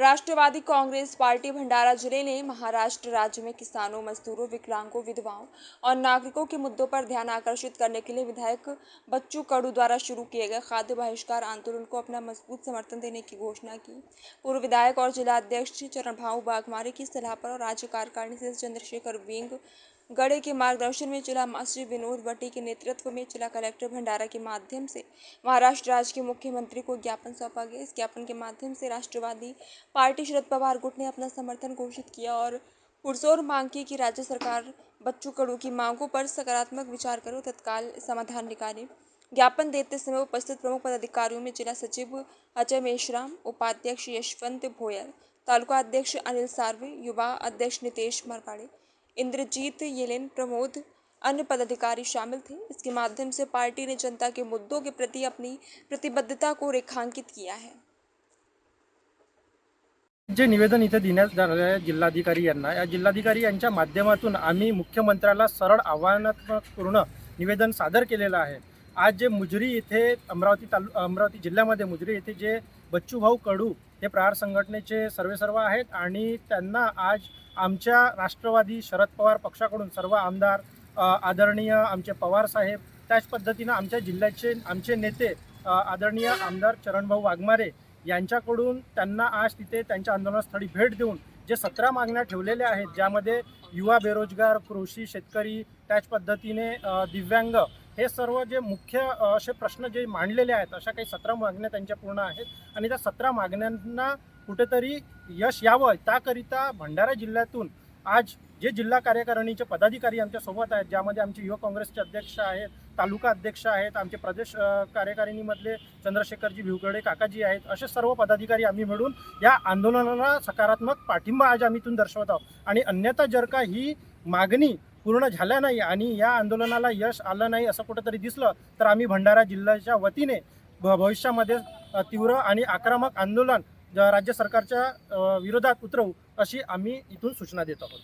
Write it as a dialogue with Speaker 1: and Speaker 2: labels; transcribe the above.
Speaker 1: Rashtrawadi Congress party Bhandara जिले ने महाराष्ट्र राज्य में किसानों, मजदूरों, विकलांगों, विधवाओं और नागरिकों के मुद्दों पर ध्यान आकर्षित करने के लिए विधायक बच्चू कडू द्वारा शुरू किए गए खाद्य बहिष्कार आंदोलन को अपना मजबूत समर्थन देने की घोषणा की। पूर्व विधायक और जिला अध्यक्ष चरणभाऊ बाघमारे की सलाह पर और राज्य कार्यकारिणी से चंद्रशेखर वेंग गड़े के मार्गदर्शन में जिला मास्टर विनोद भट्टी के नेतृत्व में जिला कलेक्टर भंडारा के माध्यम से महाराष्ट्र राज्य के मुख्यमंत्री को ज्ञापन सौंपा गया। इस ज्ञापन के माध्यम से राष्ट्रवादी पार्टी शरद पवार गुट ने अपना समर्थन घोषित किया और पुरजोर मांग की कि राज्य सरकार बच्चू कडू की मांगों पर सकारात्मक विचार करो, तत्काल समाधान निकाले। ज्ञापन देते समय उपस्थित प्रमुख पदाधिकारियों में जिला सचिव अजय मेश्राम, उपाध्यक्ष यशवंत भोयर, तालुका अध्यक्ष अनिल सार्वे, युवा अध्यक्ष नितेश मरकाड़े, इंद्रजीत येलेन, प्रमोद, अन्य पदाधिकारी शामिल थे। इसके माध्यम से पार्टी ने जनता के मुद्दों के प्रति अपनी प्रतिबद्धता को रेखांकित किया है।
Speaker 2: जे निवेदन इथे देण्यात आले आहे जिल्हाधिकारी यांना, या जिल्हाधिकारी यांच्या माध्यमातून आम्ही मुख्यमंत्र्याला सरळ आव्हानात्मकपूर्ण निवेदन सादर केलेलं आहे। आज जे मुजरी इथे अमरावती जिल्ह्यामध्ये मुजरी येथे जे बच्चूभाऊ कडू हे प्रहार संघटनेचे सर्वेसर्व आहेत आणि त्यांना आज आमच्या राष्ट्रवादी शरद पवार पक्षाकडून सर्व आमदार, आदरणीय आमचे पवार साहेब, त्याच पद्धतीने आमच्या जिल्ह्याचे आमचे नेते आदरणीय आमदार चरणभाऊ वाघमारे यांच्याकडून त्यांना आज तिथे त्यांच्या आंदोलनस्थळी भेट देऊन जे 17 मागण्या ठेवलेल्या आहेत, ज्यामध्ये युवा, बेरोजगार, कृषी, शेतकरी, त्याच पद्धतीने दिव्यांग, हे सर्व जे मुख्य असे प्रश्न जे मांडलेले आहेत, अशा काही 17 मागण्या त्यांच्या पूर्ण आहेत आणि त्या 17 मागण्यांना कुठेतरी यश यावं त्याकरिता भंडारा जिल्ह्यातून आज जे जिल्हा कार्यकारिणीचे पदाधिकारी आमच्या सोबत आहेत, ज्यामध्ये आमचे युवा काँग्रेसचे अध्यक्ष आहेत, तालुका अध्यक्ष आहेत, आमचे प्रदेश कार्यकारिणीमधले चंद्रशेखरजी भिवगडे काकाजी आहेत, असे सर्व पदाधिकारी आम्ही मिळून या आंदोलनाला सकारात्मक पाठिंबा आज आम्ही इथून दर्शवत आहोत। आणि अन्यथा जर का ही मागणी पूर्ण झाल्या नाही आणि या आंदोलनाला यश आलं नाही असं कुठंतरी दिसलं तर आम्ही भंडारा जिल्ह्याच्या वतीने भविष्यामध्ये तीव्र आणि आक्रमक आंदोलन राज्य सरकारच्या विरोधात उतरवू, अशी आम्ही इथून सूचना देत आहोत।